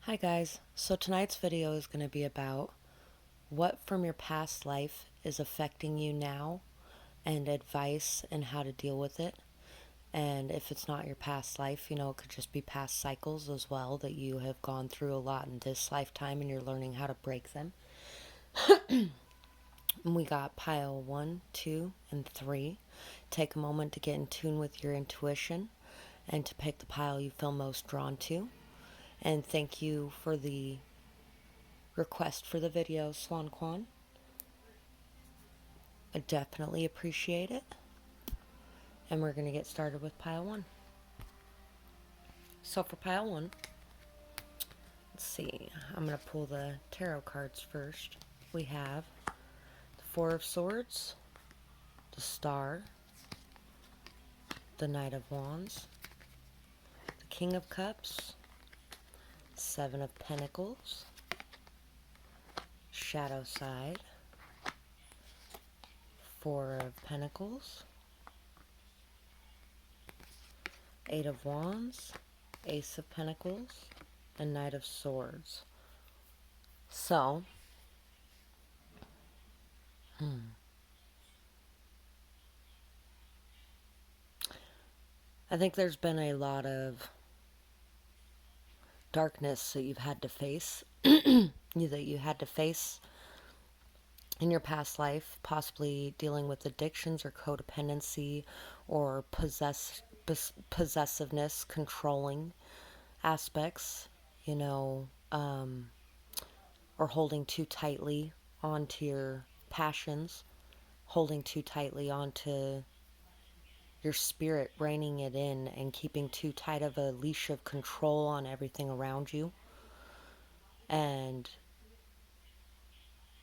Hi guys, so tonight's video is going to be about what from your past life is affecting you now and advice and how to deal with it. And if it's not your past life, it could just be past cycles as well that you have gone through a lot in this lifetime and you're learning how to break them. And we got pile 1, 2, and 3. Take a moment to get in tune with your intuition and to pick the pile you feel most drawn to. And thank you for the request for the video, Swan Quan. I definitely appreciate it. And we're going to get started with pile 1. So for pile 1, let's see. I'm going to pull the tarot cards first. We have the Four of Swords, the Star, the Knight of Wands, the King of Cups, Seven of Pentacles, Shadow Side, Four of Pentacles, Eight of Wands, Ace of Pentacles, and Knight of Swords. So, I think there's been a lot of darkness that you've had to face, that you had to face in your past life, possibly dealing with addictions or codependency or possessiveness, controlling aspects, or holding too tightly onto your passions, holding too tightly onto your spirit, reining it in and keeping too tight of a leash of control on everything around you. And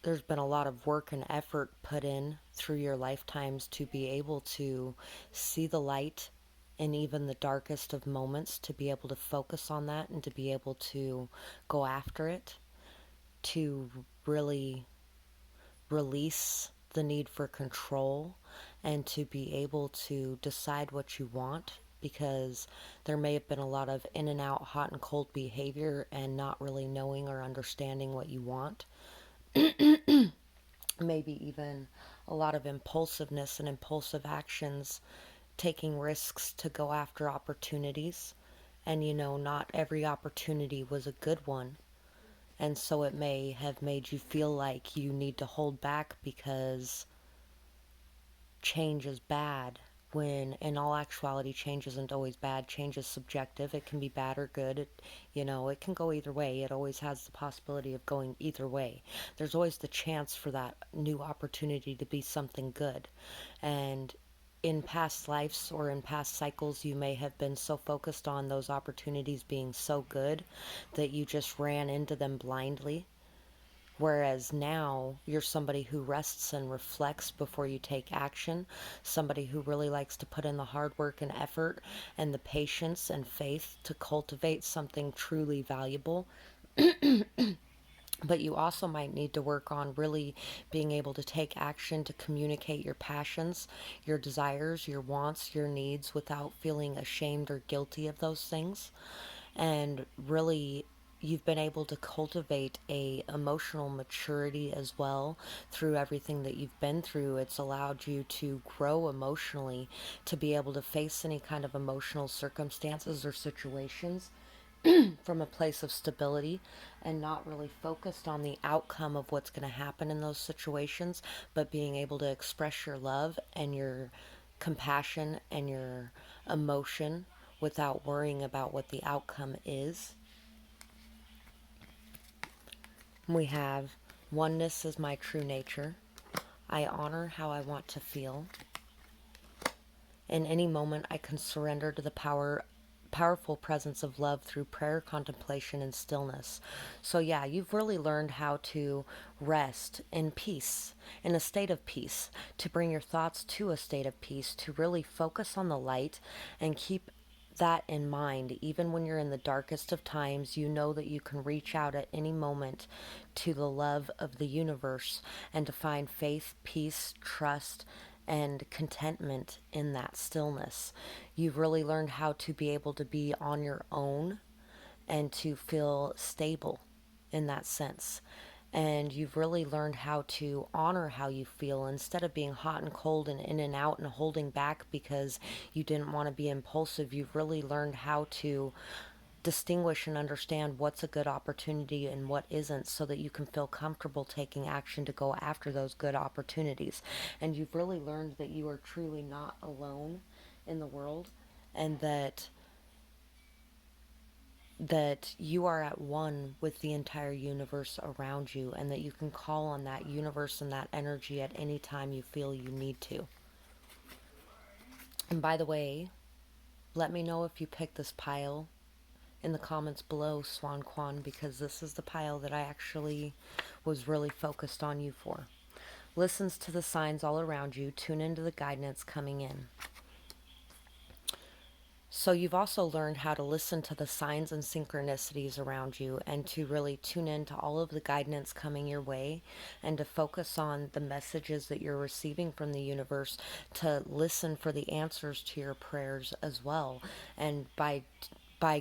there's been a lot of work and effort put in through your lifetimes to be able to see the light in even the darkest of moments, to be able to focus on that and to be able to go after it, to really release the need for control and to be able to decide what you want, because there may have been a lot of in and out, hot and cold behavior and not really knowing or understanding what you want. Maybe even a lot of impulsiveness and impulsive actions, taking risks to go after opportunities. And not every opportunity was a good one. And so it may have made you feel like you need to hold back because change is bad, when in all actuality change isn't always bad. Change is subjective. It can be bad or good. It can go either way. It always has the possibility of going either way. There's always the chance for that new opportunity to be something good. And in past lives or in past cycles, you may have been so focused on those opportunities being so good that you just ran into them blindly. Whereas now you're somebody who rests and reflects before you take action, somebody who really likes to put in the hard work and effort and the patience and faith to cultivate something truly valuable. But you also might need to work on really being able to take action to communicate your passions, your desires, your wants, your needs without feeling ashamed or guilty of those things. And really, you've been able to cultivate a emotional maturity as well through everything that you've been through. It's allowed you to grow emotionally, to be able to face any kind of emotional circumstances or situations from a place of stability and not really focused on the outcome of what's going to happen in those situations, but being able to express your love and your compassion and your emotion without worrying about what the outcome is. We have oneness is my true nature. I honor how I want to feel. In any moment, I can surrender to the powerful presence of love through prayer, contemplation, and stillness. So yeah, you've really learned how to rest in peace, in a state of peace, to bring your thoughts to a state of peace, to really focus on the light and keep that in mind. Even when you're in the darkest of times, you know that you can reach out at any moment to the love of the universe and to find faith, peace, trust, and contentment in that stillness. You've really learned how to be able to be on your own and to feel stable in that sense. And you've really learned how to honor how you feel instead of being hot and cold and in and out and holding back because you didn't want to be impulsive. You've really learned how to distinguish and understand what's a good opportunity and what isn't so that you can feel comfortable taking action to go after those good opportunities. And you've really learned that you are truly not alone in the world, and that you are at one with the entire universe around you, and that you can call on that universe and that energy at any time you feel you need to. And by the way, let me know if you pick this pile in the comments below, Swan Quan, because this is the pile that I actually was really focused on you for. Listens to the signs all around you, tune into the guidance coming in. So you've also learned how to listen to the signs and synchronicities around you and to really tune into all of the guidance coming your way and to focus on the messages that you're receiving from the universe, to listen for the answers to your prayers as well. And by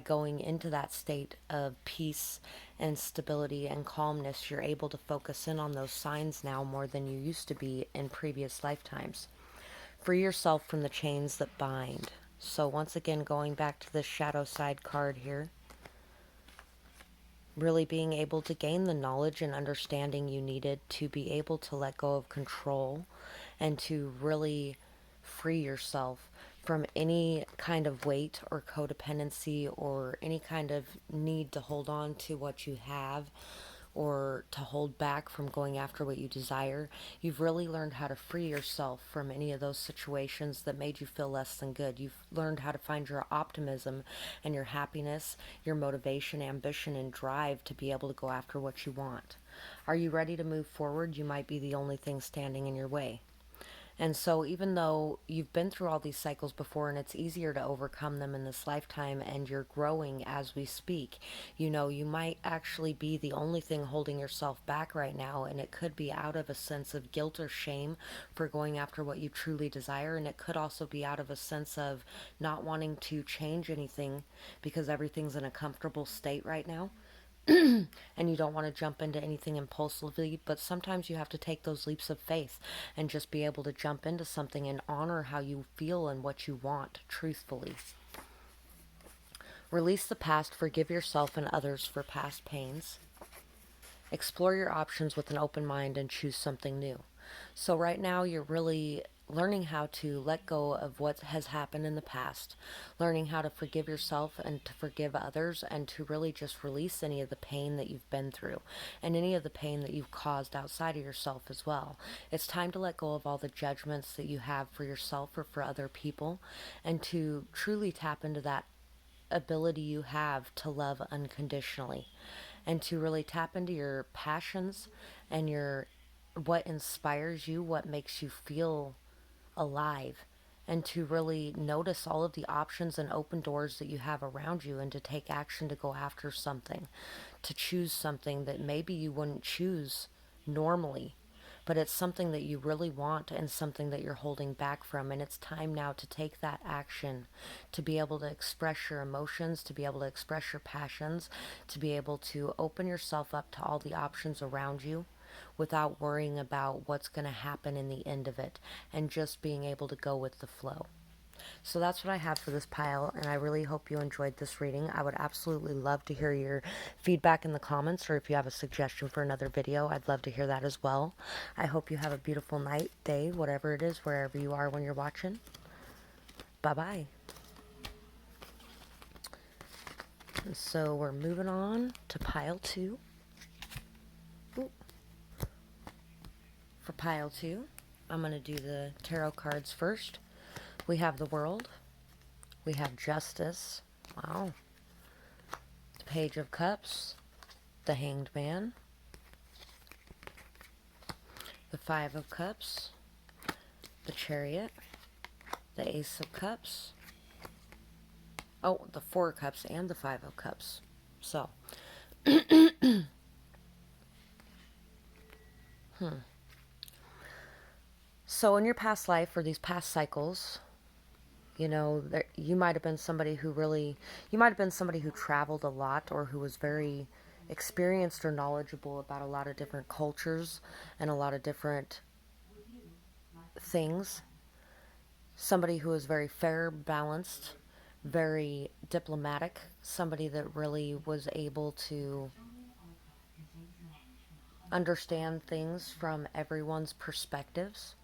going into that state of peace and stability and calmness, you're able to focus in on those signs now more than you used to be in previous lifetimes. Free yourself from the chains that bind. So once again, going back to this shadow side card here, really being able to gain the knowledge and understanding you needed to be able to let go of control and to really free yourself from any kind of weight or codependency or any kind of need to hold on to what you have or to hold back from going after what you desire. You've really learned how to free yourself from any of those situations that made you feel less than good. You've learned how to find your optimism and your happiness, your motivation, ambition, and drive to be able to go after what you want. Are you ready to move forward? You might be the only thing standing in your way. And so, even though you've been through all these cycles before and it's easier to overcome them in this lifetime and you're growing as we speak, you know, you might actually be the only thing holding yourself back right now. And it could be out of a sense of guilt or shame for going after what you truly desire. And it could also be out of a sense of not wanting to change anything because everything's in a comfortable state right now. And you don't want to jump into anything impulsively, but sometimes you have to take those leaps of faith and just be able to jump into something and honor how you feel and what you want truthfully. Release the past, forgive yourself and others for past pains. Explore your options with an open mind and choose something new. So right now you're really learning how to let go of what has happened in the past, learning how to forgive yourself and to forgive others, and to really just release any of the pain that you've been through and any of the pain that you've caused outside of yourself as well. It's time to let go of all the judgments that you have for yourself or for other people and to truly tap into that ability you have to love unconditionally and to really tap into your passions and your what inspires you, what makes you feel alive, and to really notice all of the options and open doors that you have around you and to take action to go after something, to choose something that maybe you wouldn't choose normally, but it's something that you really want and something that you're holding back from. And it's time now to take that action, to be able to express your emotions, to be able to express your passions, to be able to open yourself up to all the options around you without worrying about what's going to happen in the end of it, and just being able to go with the flow. So that's what I have for this pile, and I really hope you enjoyed this reading. I would absolutely love to hear your feedback in the comments, or if you have a suggestion for another video, I'd love to hear that as well. I hope you have a beautiful night, day, whatever it is, wherever you are when you're watching. Bye-bye. And so we're moving on to pile 2. Ooh. For pile 2, I'm going to do the tarot cards first. We have the World. We have Justice. Wow. The Page of Cups. The Hanged Man. The Five of Cups. The Chariot. The Ace of Cups. Oh, the Four of Cups and the Five of Cups. So. So in your past life or these past cycles, You might have been somebody who really, you might have been somebody who traveled a lot or who was very experienced or knowledgeable about a lot of different cultures and a lot of different things. Somebody who was very fair, balanced, very diplomatic, somebody that really was able to understand things from everyone's perspectives,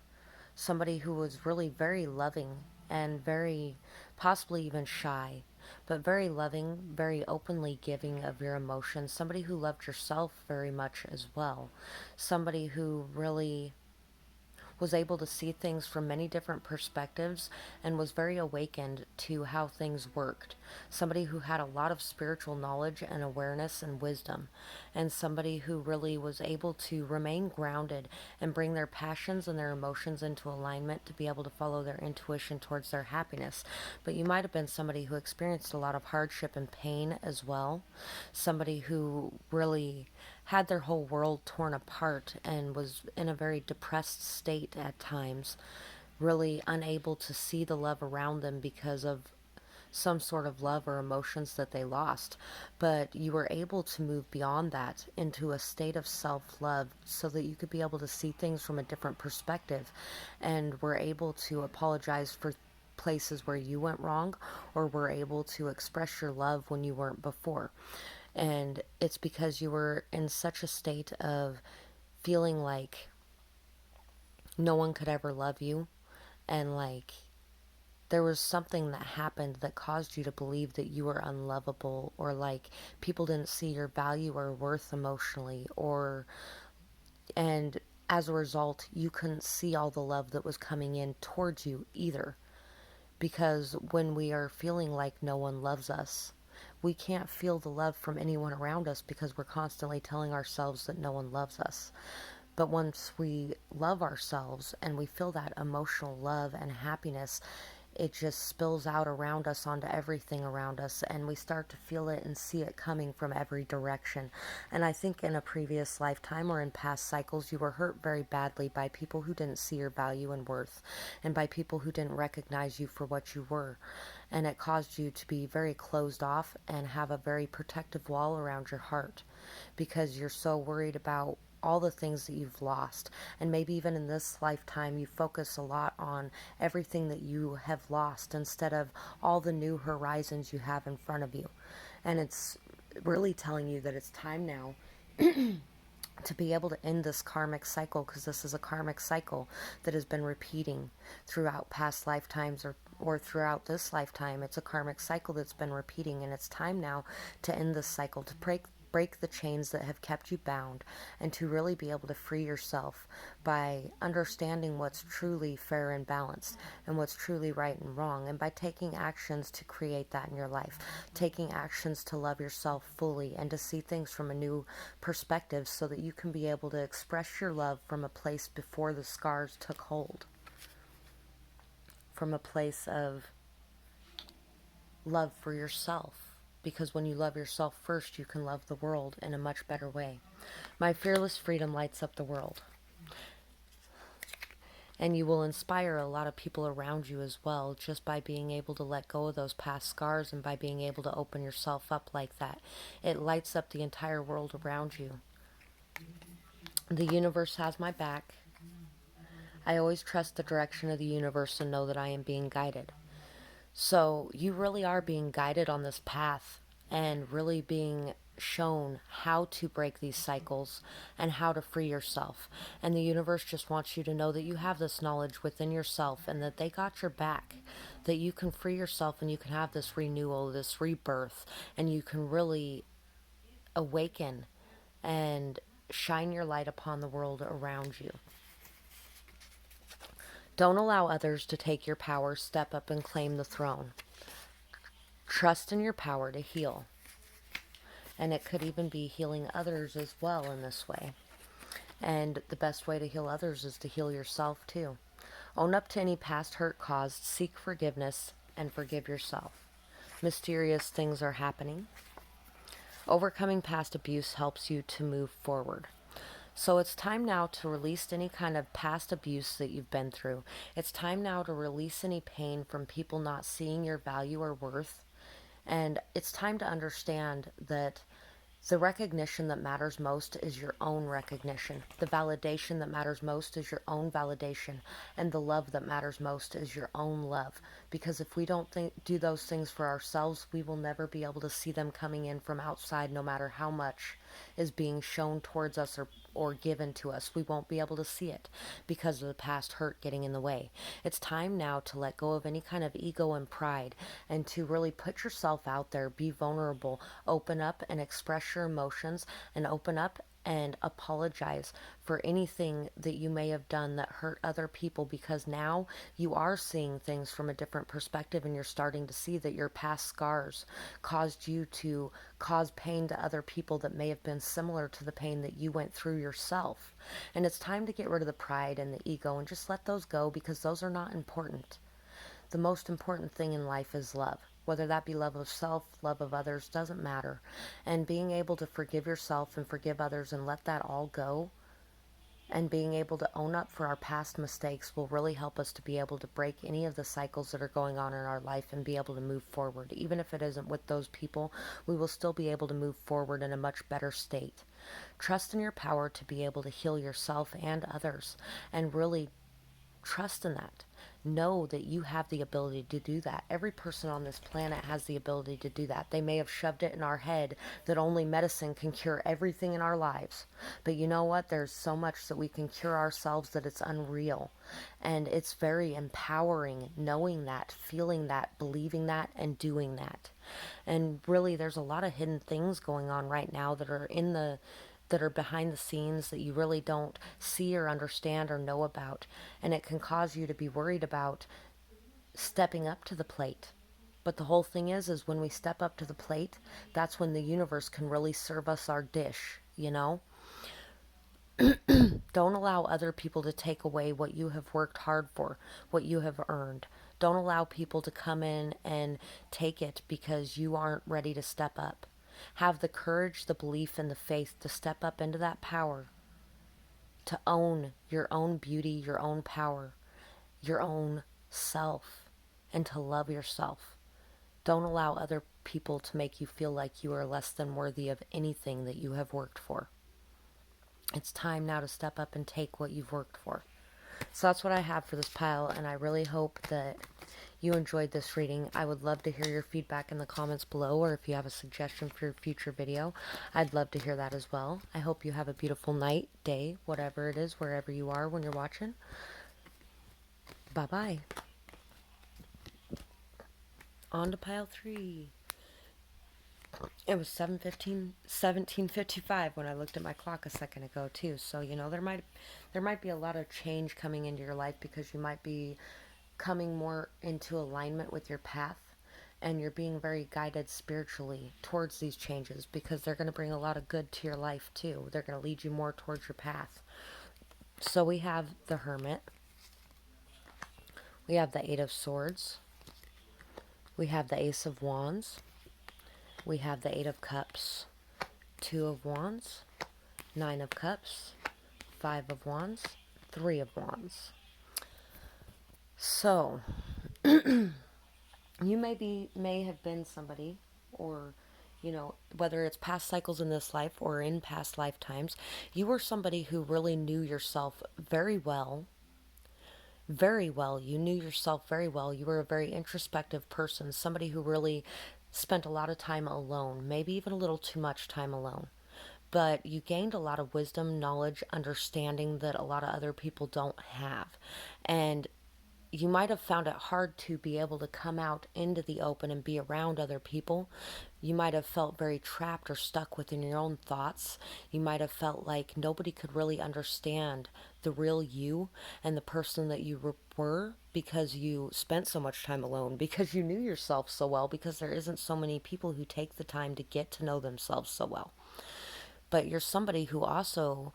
somebody who was really very loving and very possibly even shy, but very loving, very openly giving of your emotions, somebody who loved yourself very much as well, somebody who really was able to see things from many different perspectives and was very awakened to how things worked. Somebody who had a lot of spiritual knowledge and awareness and wisdom, and somebody who really was able to remain grounded and bring their passions and their emotions into alignment to be able to follow their intuition towards their happiness. But you might have been somebody who experienced a lot of hardship and pain as well, somebody who really had their whole world torn apart and was in a very depressed state at times, really unable to see the love around them because of some sort of love or emotions that they lost. But you were able to move beyond that into a state of self love so that you could be able to see things from a different perspective, and were able to apologize for places where you went wrong, or were able to express your love when you weren't before. And it's because you were in such a state of feeling like no one could ever love you, and like there was something that happened that caused you to believe that you were unlovable, or like people didn't see your value or worth emotionally, or and as a result you couldn't see all the love that was coming in towards you either. Because when we are feeling like no one loves us, we can't feel the love from anyone around us because we're constantly telling ourselves that no one loves us. But once we love ourselves and we feel that emotional love and happiness, it just spills out around us onto everything around us, and we start to feel it and see it coming from every direction. And I think in a previous lifetime or in past cycles, you were hurt very badly by people who didn't see your value and worth, and by people who didn't recognize you for what you were. And it caused you to be very closed off and have a very protective wall around your heart, because you're so worried about all the things that you've lost. And maybe even in this lifetime, you focus a lot on everything that you have lost instead of all the new horizons you have in front of you. And it's really telling you that it's time now to be able to end this karmic cycle, because this is a karmic cycle that has been repeating throughout past lifetimes, or throughout this lifetime. It's a karmic cycle that's been repeating, and it's time now to end this cycle, to break the chains that have kept you bound, and to really be able to free yourself by understanding what's truly fair and balanced, and what's truly right and wrong, and by taking actions to create that in your life, taking actions to love yourself fully and to see things from a new perspective, so that you can be able to express your love from a place before the scars took hold, from a place of love for yourself. Because when you love yourself first, you can love the world in a much better way. My fearless freedom lights up the world. And you will inspire a lot of people around you as well, just by being able to let go of those past scars, and by being able to open yourself up like that. It lights up the entire world around you. The universe has my back. I always trust the direction of the universe and know that I am being guided. So you really are being guided on this path, and really being shown how to break these cycles and how to free yourself. And the universe just wants you to know that you have this knowledge within yourself, and that they got your back, that you can free yourself, and you can have this renewal, this rebirth, and you can really awaken and shine your light upon the world around you. Don't allow others to take your power. Step up and claim the throne. Trust in your power to heal. And it could even be healing others as well in this way. And the best way to heal others is to heal yourself too. Own up to any past hurt caused, seek forgiveness, and forgive yourself. Mysterious things are happening. Overcoming past abuse helps you to move forward. So it's time now to release any kind of past abuse that you've been through. It's time now to release any pain from people not seeing your value or worth. And it's time to understand that the recognition that matters most is your own recognition. The validation that matters most is your own validation. And the love that matters most is your own love. Because if we don't do those things for ourselves, we will never be able to see them coming in from outside, no matter how much is being shown towards us or given to us. We won't be able to see it because of the past hurt getting in the way. It's time now to let go of any kind of ego and pride and to really put yourself out there, be vulnerable, open up and express your emotions, and open up and apologize for anything that you may have done that hurt other people, because now you are seeing things from a different perspective and you're starting to see that your past scars caused you to cause pain to other people that may have been similar to the pain that you went through yourself. And it's time to get rid of the pride and the ego and just let those go, because those are not important. The most important thing in life is love. Whether that be love of self, love of others, doesn't matter. And being able to forgive yourself and forgive others and let that all go, and being able to own up for our past mistakes, will really help us to be able to break any of the cycles that are going on in our life and be able to move forward. Even if it isn't with those people, we will still be able to move forward in a much better state. Trust in your power to be able to heal yourself and others, and really trust in that. Know that you have the ability to do that. Every person on this planet has the ability to do that. They may have shoved it in our head that only medicine can cure everything in our lives. But you know what? There's so much that we can cure ourselves that it's unreal. And it's very empowering knowing that, feeling that, believing that, and doing that. And really, there's a lot of hidden things going on right now that are behind the scenes that you really don't see or understand or know about. And it can cause you to be worried about stepping up to the plate. But the whole thing is when we step up to the plate, that's when the universe can really serve us our dish, you know? Don't allow other people to take away what you have worked hard for, what you have earned. Don't allow people to come in and take it because you aren't ready to step up. Have the courage, the belief, and the faith to step up into that power, to own your own beauty, your own power, your own self, and to love yourself. Don't allow other people to make you feel like you are less than worthy of anything that you have worked for. It's time now to step up and take what you've worked for. So that's what I have for this pile, and I really hope that you enjoyed this reading. I would love to hear your feedback in the comments below, or if you have a suggestion for your future video, I'd love to hear that as well. I hope you have a beautiful night, day, whatever it is, wherever you are when you're watching. Bye-bye. On to pile 3. It was 17:55 when I looked at my clock a second ago too. So, you know, there might be a lot of change coming into your life, because you might be coming more into alignment with your path, and you're being very guided spiritually towards these changes, because they're going to bring a lot of good to your life too. They're going to lead you more towards your path. So we have the Hermit. We have the Eight of Swords. We have the Ace of Wands. We have the Eight of Cups, Two of Wands, Nine of Cups, Five of Wands, Three of Wands. So, you may have been somebody, or, you know, whether it's past cycles in this life or in past lifetimes, you were somebody who really knew yourself very well. Very well. You knew yourself very well. You were a very introspective person, somebody who really spent a lot of time alone, maybe even a little too much time alone. But you gained a lot of wisdom, knowledge, understanding that a lot of other people don't have. And you might have found it hard to be able to come out into the open and be around other people. You might have felt very trapped or stuck within your own thoughts. You might have felt like nobody could really understand the real you and the person that you were, because you spent so much time alone, because you knew yourself so well, because there isn't so many people who take the time to get to know themselves so well. But you're somebody who also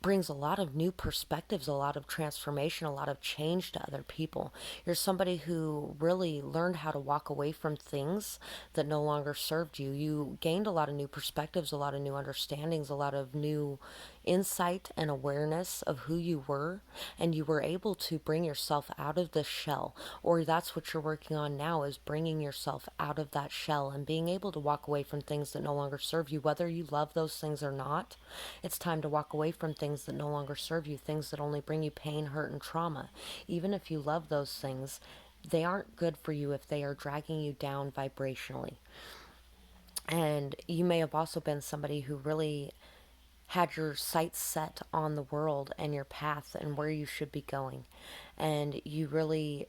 brings a lot of new perspectives, a lot of transformation, a lot of change to other people. You're somebody who really learned how to walk away from things that no longer served you. You gained a lot of new perspectives, a lot of new understandings, a lot of new insight and awareness of who you were, and you were able to bring yourself out of this shell. Or that's what you're working on now, is bringing yourself out of that shell and being able to walk away from things that no longer serve you. Whether you love those things or not, it's time to walk away from things that no longer serve you, things that only bring you pain, hurt, and trauma. Even if you love those things, they aren't good for you if they are dragging you down vibrationally. And you may have also been somebody who really had your sights set on the world and your path and where you should be going. And you really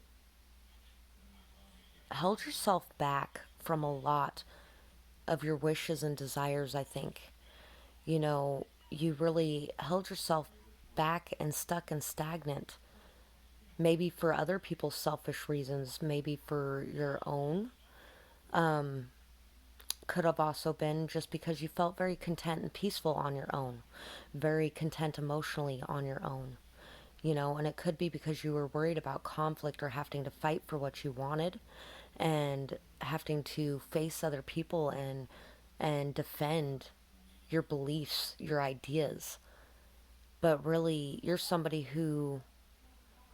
held yourself back from a lot of your wishes and desires, I think. You really held yourself back and stuck and stagnant. Maybe for other people's selfish reasons, maybe for your own. Could have also been just because you felt very content and peaceful on your own, very content emotionally on your own. And it could be because you were worried about conflict or having to fight for what you wanted and having to face other people and defend your beliefs, your ideas. But really, you're somebody who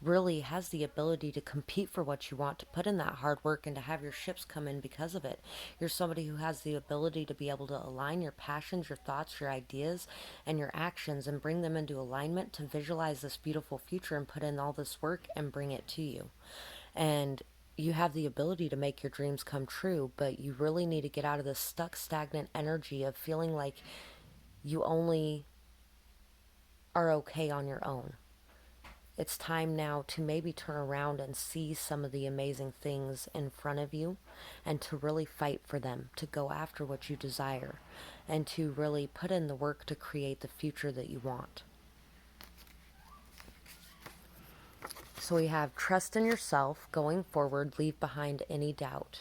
really has the ability to compete for what you want, to put in that hard work, and to have your ships come in because of it. You're somebody who has the ability to be able to align your passions, your thoughts, your ideas, and your actions and bring them into alignment to visualize this beautiful future and put in all this work and bring it to you. And you have the ability to make your dreams come true, but you really need to get out of this stuck, stagnant energy of feeling like you only are okay on your own. It's time now to maybe turn around and see some of the amazing things in front of you and to really fight for them, to go after what you desire, and to really put in the work to create the future that you want. So we have trust in yourself, going forward, leave behind any doubt.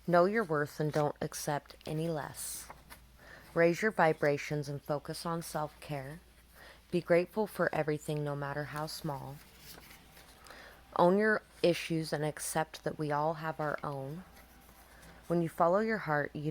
Know your worth and don't accept any less. Raise your vibrations and focus on self-care. Be grateful for everything, no matter how small. Own your issues and accept that we all have our own. When you follow your heart, you